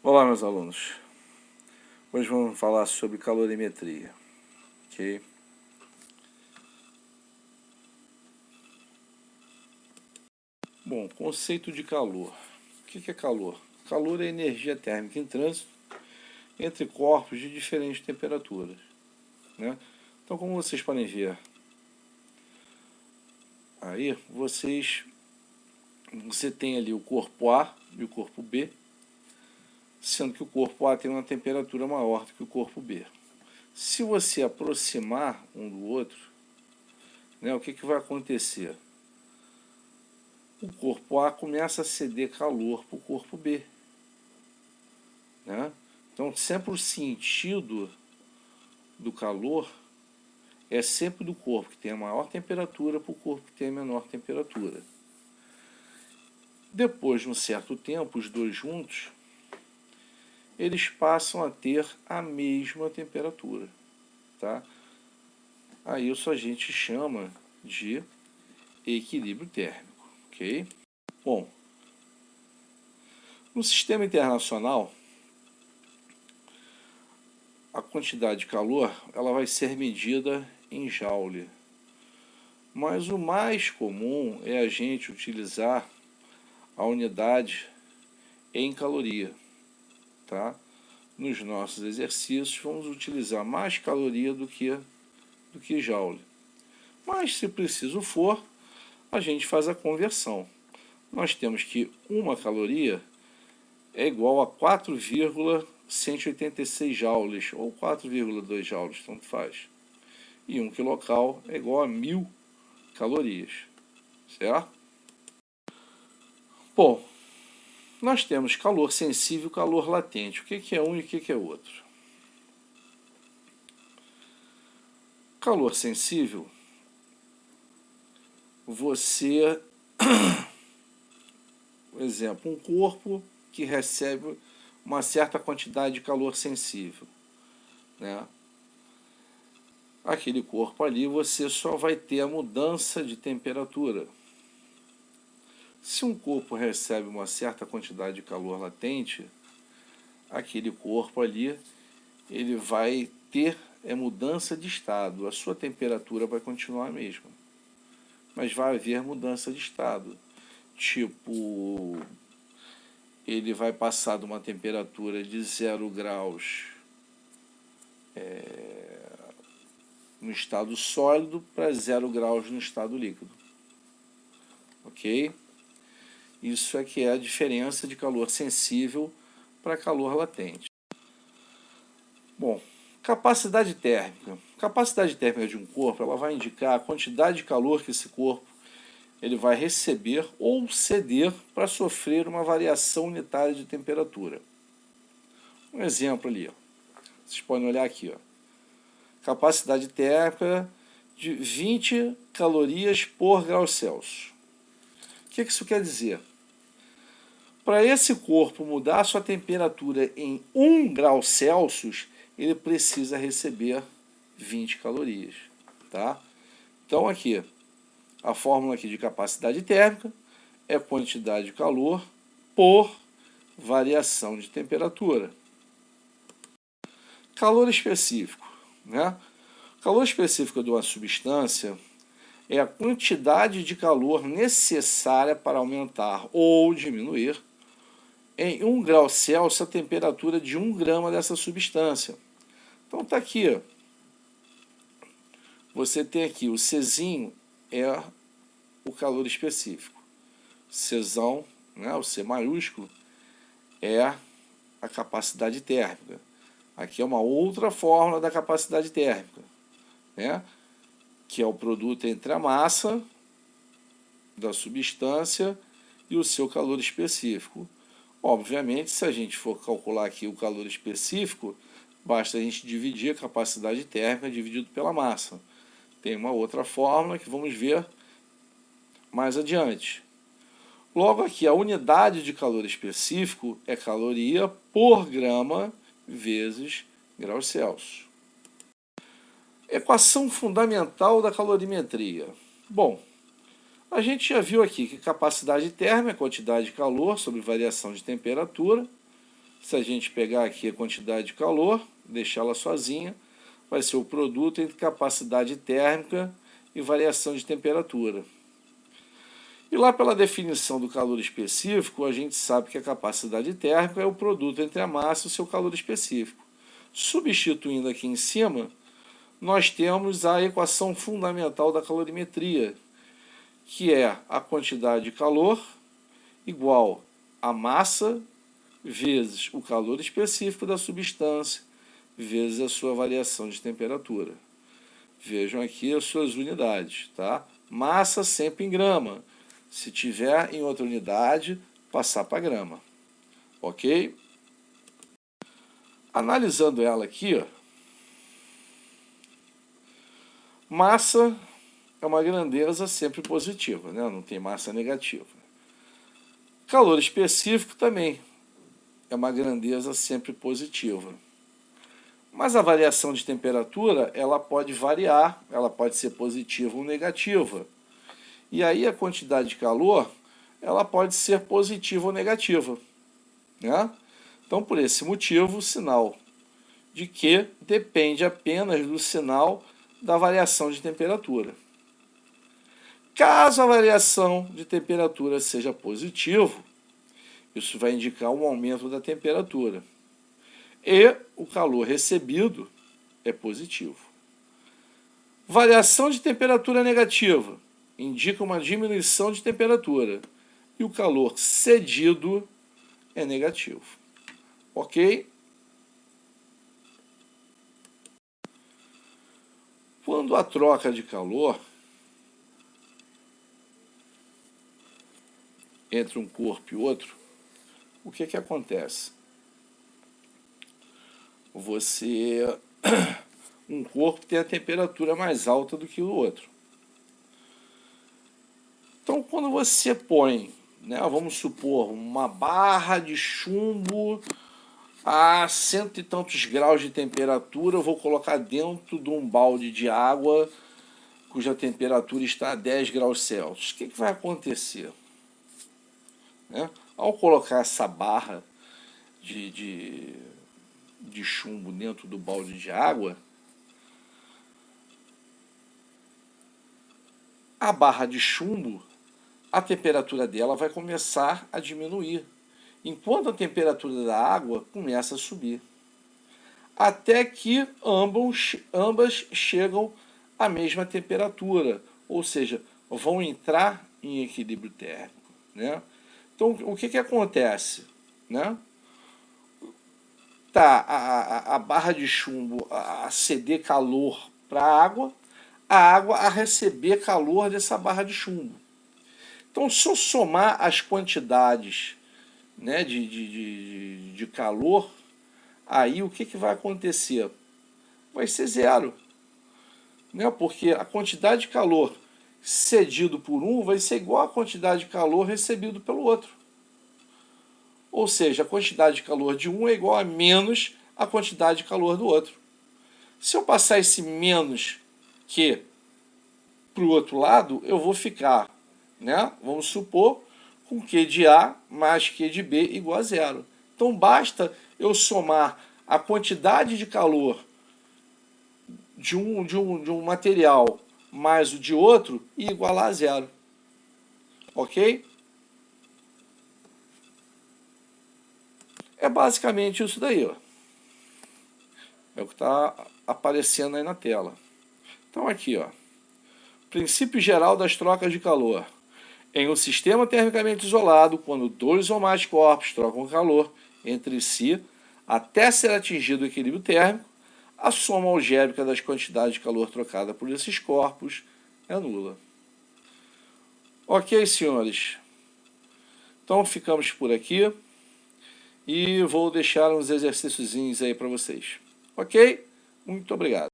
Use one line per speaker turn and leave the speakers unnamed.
Olá, meus alunos. Hoje vamos falar sobre calorimetria, ok? Bom, conceito de calor. O que é calor? Calor é energia térmica em trânsito entre corpos de diferentes temperaturas, né? Então, como vocês podem ver aí, você tem ali o corpo A e o corpo B, sendo que o corpo A tem uma temperatura maior do que o corpo B. Se você aproximar um do outro, né, o que vai acontecer? O corpo A começa a ceder calor para o corpo B, né? Então, sempre o sentido do calor é sempre do corpo que tem a maior temperatura para o corpo que tem a menor temperatura. Depois de um certo tempo, os dois juntos, eles passam a ter a mesma temperatura, tá? Aí isso a gente chama de equilíbrio térmico, ok? Bom, no sistema internacional, a quantidade de calor ela vai ser medida em joule. Mas o mais comum é a gente utilizar a unidade em caloria, tá? Nos nossos exercícios vamos utilizar mais caloria do que joule. Mas se preciso for, a gente faz a conversão. Nós temos que uma caloria é igual a 4,186 joules, ou 4,2 joules, tanto faz. E 1 quilocal é igual a 1000 calorias, certo? Bom, nós temos calor sensível e calor latente. O que é um e o que é outro? Calor sensível, você, por exemplo, um corpo que recebe uma certa quantidade de calor sensível, né? Aquele corpo ali você só vai ter a mudança de temperatura. Se um corpo recebe uma certa quantidade de calor latente, aquele corpo ali ele vai ter mudança de estado. A sua temperatura vai continuar a mesma, mas vai haver mudança de estado. Tipo, ele vai passar de uma temperatura de 0 graus no estado sólido para 0 graus no estado líquido. Ok? Isso é que é a diferença de calor sensível para calor latente. Bom, capacidade térmica. Capacidade térmica de um corpo ela vai indicar a quantidade de calor que esse corpo ele vai receber ou ceder para sofrer uma variação unitária de temperatura. Um exemplo ali, ó. Vocês podem olhar aqui, ó. Capacidade térmica de 20 calorias por grau Celsius. O que isso quer dizer? Para esse corpo mudar a sua temperatura em 1 grau Celsius, ele precisa receber 20 calorias, tá? Então aqui, a fórmula aqui de capacidade térmica é quantidade de calor por variação de temperatura. Calor específico, né? Calor específico de uma substância é a quantidade de calor necessária para aumentar ou diminuir em 1 grau Celsius a temperatura de 1 grama dessa substância. Então está aqui, ó. Você tem aqui o Czinho é o calor específico. Czão, né, o C maiúsculo, é a capacidade térmica. Aqui é uma outra fórmula da capacidade térmica, né, que é o produto entre a massa da substância e o seu calor específico. Obviamente, se a gente for calcular aqui o calor específico, basta a gente dividir a capacidade térmica dividido pela massa. Tem uma outra fórmula que vamos ver mais adiante. Logo aqui, a unidade de calor específico é caloria por grama vezes graus Celsius. Equação fundamental da calorimetria. Bom, a gente já viu aqui que capacidade térmica é quantidade de calor sobre variação de temperatura, Se a gente pegar aqui a quantidade de calor, deixar ela sozinha, vai ser o produto entre capacidade térmica e variação de temperatura. E lá pela definição do calor específico, a gente sabe que a capacidade térmica é o produto entre a massa e o seu calor específico. Substituindo aqui em cima, nós temos a equação fundamental da calorimetria, que é a quantidade de calor igual a massa vezes o calor específico da substância vezes a sua variação de temperatura. Vejam aqui as suas unidades, tá? Massa sempre em grama. Se tiver em outra unidade, passar para grama. Ok? Analisando ela aqui, ó, massa é uma grandeza sempre positiva, né? Não tem massa negativa. Calor específico também é uma grandeza sempre positiva. Mas a variação de temperatura, ela pode variar, ela pode ser positiva ou negativa. E aí a quantidade de calor, ela pode ser positiva ou negativa, né? Então, por esse motivo, o sinal de Q depende apenas do sinal da variação de temperatura. Caso a variação de temperatura seja positivo, isso vai indicar um aumento da temperatura. E o calor recebido é positivo. Variação de temperatura negativa indica uma diminuição de temperatura. E o calor cedido é negativo. Ok? Quando a troca de calor entre um corpo e outro, o que acontece? Um corpo tem a temperatura mais alta do que o outro. Então, quando você põe, né, vamos supor, uma barra de chumbo a 100 e tantos graus de temperatura, eu vou colocar dentro de um balde de água cuja temperatura está a 10 graus Celsius. O que vai acontecer? Né? Ao colocar essa barra de chumbo dentro do balde de água, a barra de chumbo, a temperatura dela vai começar a diminuir, enquanto a temperatura da água começa a subir, até que ambas chegam à mesma temperatura, ou seja, vão entrar em equilíbrio térmico, né? Então, o que acontece? Né? Tá a barra de chumbo a ceder calor para a água a receber calor dessa barra de chumbo. Então, se eu somar as quantidades, né, de calor, aí o que vai acontecer? Vai ser zero. Né? Porque a quantidade de calor cedido por um vai ser igual à quantidade de calor recebido pelo outro. Ou seja, a quantidade de calor de um é igual a menos a quantidade de calor do outro. Se eu passar esse menos Q para o outro lado, eu vou ficar, né? Vamos supor, com Q de A mais Q de B igual a zero. Então, basta eu somar a quantidade de calor de um material mais o de outro e igualar a zero. Ok? É basicamente isso daí, ó. É o que está aparecendo aí na tela. Então, aqui, ó. Princípio geral das trocas de calor. Em um sistema termicamente isolado, quando dois ou mais corpos trocam calor entre si, até ser atingido o equilíbrio térmico, a soma algébrica das quantidades de calor trocada por esses corpos é nula. Ok, senhores? Então, ficamos por aqui e vou deixar uns exercíciozinhos aí para vocês. Ok? Muito obrigado.